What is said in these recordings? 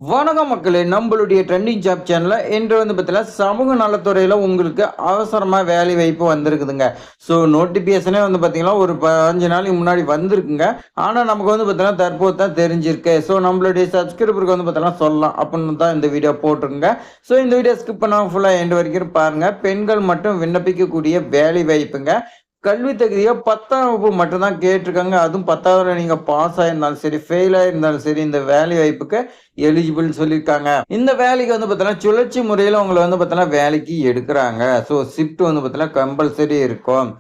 வணக்கம் மக்களே! நம்மளுடைய ட்ரெண்டிங் ஜாப் சேனல்ல இன்று பார்த்தீங்கன்னா, சமூக நலத்துறையில உங்களுக்கு அவசரமா வேலை வாய்ப்பு வந்திருக்குதுங்க. நோட்டிஃபிகேஷனே பார்த்தீங்கன்னா, ஒரு 15 நாளைக்கு முன்னாடி வந்திருக்குங்க. ஆனா, நமக்கு பார்த்தீங்கன்னா, தற்போது தான் தெரிஞ்சிருக்கு. நம்மளுடைய சப்ஸ்கிரைபருக்கு பார்த்தீங்கன்னா சொல்லலாம் அப்படின்னு தான் இந்த வீடியோ போட்டிருக்கேங்க. இந்த வீடியோ ஸ்கிப் பண்ணாம ஃபுல்லா எண்ட் வரைக்கும் பாருங்க. பெண்கள் மட்டும் விண்ணப்பிக்கக்கூடிய வேலை வாய்ப்புங்க. கல்வி தகுதியா 10ஆம் வகுப்பு மட்டும் தான் கேட்டிருக்காங்க. அதுவும் 10வதுல நீங்க பாஸ் ஆயிருந்தாலும் சரி, ஃபெயில் ஆயிருந்தாலும் சரி, இந்த வேலை வாய்ப்புக்கு எலிஜிபிள்ன்னு சொல்லியிருக்காங்க. இந்த வேலைக்கு பார்த்தீங்கன்னா, சுழற்சி முறையில உங்கள பார்த்தீங்கன்னா, வேலைக்கு எடுக்குறாங்க. ஷிஃப்ட் பார்த்தீங்கன்னா, கம்பல்சரி இருக்கும்.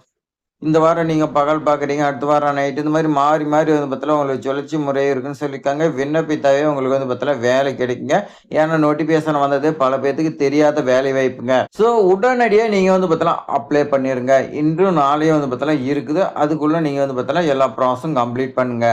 இந்த வாரம் நீங்க பகல் பார்க்குறீங்க, அடுத்த வாரம் நைட் இந்த மாரி மாறி, மாறி பார்த்தீங்கன்னா, உங்களுக்கு சுழற்சி முறை இருக்குன்னு சொல்லியிருக்காங்க. விண்ணப்பித்தாவே உங்களுக்கு பார்த்தீங்கன்னா, வேலை கிடைக்குங்க. ஏன்னா நோட்டிஃபிகேஷன் வந்தது பல பேத்துக்கு தெரியாத வேலை வாய்ப்புங்க. உடனடியா நீங்க பார்த்தீங்கன்னா, அப்ளை பண்ணிருங்க. இன்றும் நாளையும் பார்த்தீங்கன்னா இருக்குது. அதுக்குள்ள நீங்க பார்த்தீங்கன்னா, எல்லா ப்ராசஸும் கம்ப்ளீட் பண்ணுங்க.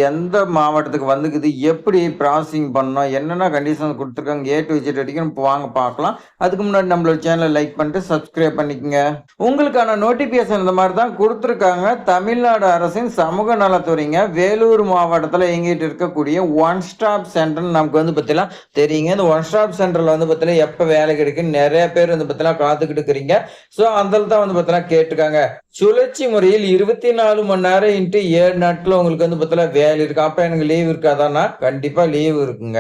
எந்த மாவட்டத்துக்கு வந்துக்குது, எப்படி ப்ராசஸிங் பண்ணணும், என்னென்ன கண்டிஷன் குடுத்துருக்காங்க, ஏ டூ இசட் வரைக்கும் இப்போ வாங்க பார்க்கலாம். அதுக்கு முன்னாடி நம்மளோட சேனல லைக் பண்ணிட்டு சப்ஸ்கிரைப் பண்ணிக்கங்க. உங்களுக்கான நோட்டிஃபிகேஷன் இந்த மாரி தான் குடுத்துருக்காங்க. தமிழ்நாடு அரசின் சமூக நலத்துறைங்க. வேலூர் மாவட்டத்தில இயங்கிட்டு இருக்கக்கூடிய ஒன் ஸ்டாப் சென்டர்ன்னு நமக்கு பார்த்தீங்கன்னா தெரியுங்க. இந்த ஒன் ஸ்டாப் சென்டர்ல பார்த்தீங்கன்னா, எப்ப வேலை கிடைக்குன்னு நெறைய பேர் பார்த்தீங்கன்னா காத்துக்கிட்டு இருக்கிறீங்க. அதில தான் பார்த்தீங்கன்னா கேட்டுருக்காங்க. சுழற்சி முறையில் 24 மணி நேரம் இன்ட்டு 7 நாட்கள் உங்களுக்கு பார்த்தீங்கன்னா வேலை இருக்கு. அப்ப எனக்கு லீவ் இருக்காதான்னா, கண்டிப்பா லீவ் இருக்குங்க.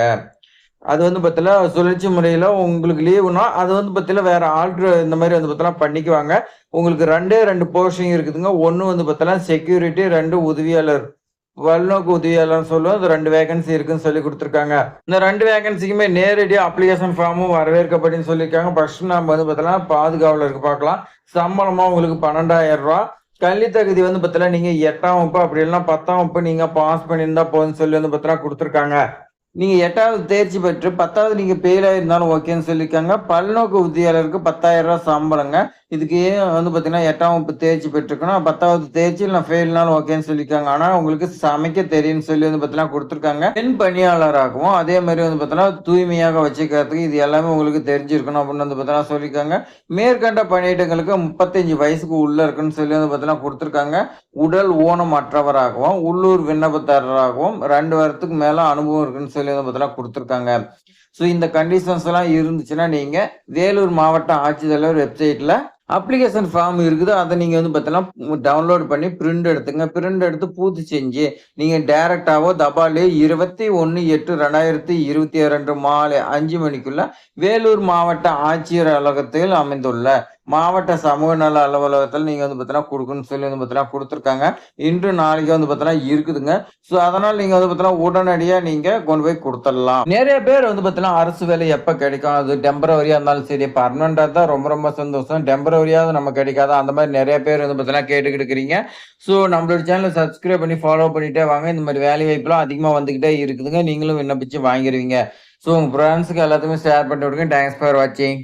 அது பார்த்தீங்கன்னா, சுழற்சி முறையில உங்களுக்கு லீவுனா, அது பார்த்தீங்கன்னா வேற ஆல்ட்ரு இந்த மாரி பார்த்தீங்கன்னா பண்ணிக்குவாங்க. உங்களுக்கு 2 போஸ்டிங் இருக்குதுங்க. 1 பார்த்தீங்கன்னா செக்யூரிட்டி, 2 உதவியாளர். பல்நோக்கு உதவியாளர்ன்னு சொல்லுவோம். அது 2 வேகன்சி இருக்குன்னு சொல்லி குடுத்துருக்காங்க. இந்த 2 வேகன்சிக்குமே நேரடியா அப்ளிகேஷன் ஃபார்மும் வரவேற்கப்படும்ன்னு சொல்லியிருக்காங்க. ஃபர்ஸ்ட் நாம பார்த்தீங்கன்னா, பாதுகாவலருக்கு பார்க்கலாம். சம்பளமா உங்களுக்கு ரூ. 12,000. கல்வி தகுதி பார்த்தீங்கன்னா, நீங்க 8ஆம் வகுப்பு அப்படி இல்லன்னா 10ஆம் வகுப்பு நீங்க பாஸ் பண்ணியிருந்தா போதும்ன்னு சொல்லி பார்த்தீங்கன்னா குடுத்துருக்காங்க. நீங்க 8வது தேர்ச்சி பெற்று 10வது நீங்க ஃபெயில் ஆயிருந்தாலும் ஓகேன்னு சொல்லியிருக்காங்க. பல்நோக்கு உதவியாளருக்கு ரூ. 10,000 சம்பளங்க. இதுக்கு பார்த்தீங்கன்னா 8ஆம் வகுப்பு தேர்ச்சி பெற்றிருக்கணும். 10வது தேர்ச்சி இல்ல ஃபெயில்னாலும் ஓகேன்னு சொல்லியிருக்காங்க. ஆனா உங்களுக்கு சமைக்க தெரியும்ன்னு சொல்லி பார்த்தீங்கன்னா குடுத்துருக்காங்க. பெண் பணியாளராகவும் அதே மாரி பார்த்தீங்கன்னா தூய்மையாக வச்சுக்கிறதுக்கு இது எல்லாமே உங்களுக்கு தெரிஞ்சிருக்கணும் அப்படின்னு பார்த்தீங்கன்னா சொல்லியிருக்காங்க. மேற்கண்ட பணியிடங்களுக்கு 35 வயசுக்கு உள்ள இருக்குன்னு சொல்லி பார்த்தீங்கன்னா குடுத்துருக்காங்க. உடல் ஊனமற்றவராகவும், உள்ளூர் விண்ணப்பதாரராகவும் 2 வருடத்துக்கு மேல அனுபவம் இருக்குன்னு சொல்லி பார்த்தீங்கன்னா குடுத்துருக்காங்க. இந்த கண்டிஷன்ஸ் எல்லாம் இருந்துச்சுன்னா, நீங்க வேலூர் மாவட்ட ஆட்சித்தலைவர் வெப்சைட்ல அப்ளிகேஷன் ஃபார்ம் இருக்குது. அத நீங்க பார்த்தீங்கன்னா டவுன்லோட் பண்ணி பிரிண்ட் எடுத்துங்க. பிரிண்ட் எடுத்து பூர்த்தி செஞ்சு, நீங்க டைரக்ட்டாவோ தபாலே 21/8/2022 மாலை 5 மணிக்குள்ள வேலூர் மாவட்ட ஆட்சியர் அலுவலகத்தில் அமைந்துள்ள மாவட்ட சமூக நல அலுவலகத்தில் நீங்க பார்த்தீங்கன்னா குடுக்கணும்னு சொல்லி பார்த்தீங்கன்னா குடுத்துருக்காங்க. இன்று நாளைக்கு பார்த்தீங்கன்னா இருக்குதுங்க. அதனால நீங்க பார்த்தீங்கன்னா உடனடியா நீங்க கொண்டு போய் குடுத்துடலாம். நெறைய பேர் பார்த்தீங்கன்னா அரசு வேலை எப்ப கிடைக்கும்? அது டெம்பரவரியா இருந்தாலும் சரி, பெர்மனன்ட்டா தான் ரொம்ப ரொம்ப சந்தோஷம். டெம்பரவரியாவது நமக்கு கிடைக்காதா? அந்த மாரி நெறைய பேர் பார்த்தீங்கன்னா கேட்டுக்கிட்டு இருக்கிறீங்க. நம்மளோட சேனல சப்ஸ்கிரைப் பண்ணி ஃபாலோ பண்ணிட்டே வாங்க. இந்த மாரி வேலை வாய்ப்புலாம் அதிகமா வந்துகிட்டே இருக்குதுங்க. நீங்களும் விண்ணப்பிச்சு வாங்கிருவீங்க. உங்க ஃபிரெண்ட்ஸ்க்கு எல்லாத்துக்குமே ஷேர் பண்ணி விடுங்க. தேங்க்ஸ் ஃபார் வாட்சிங்.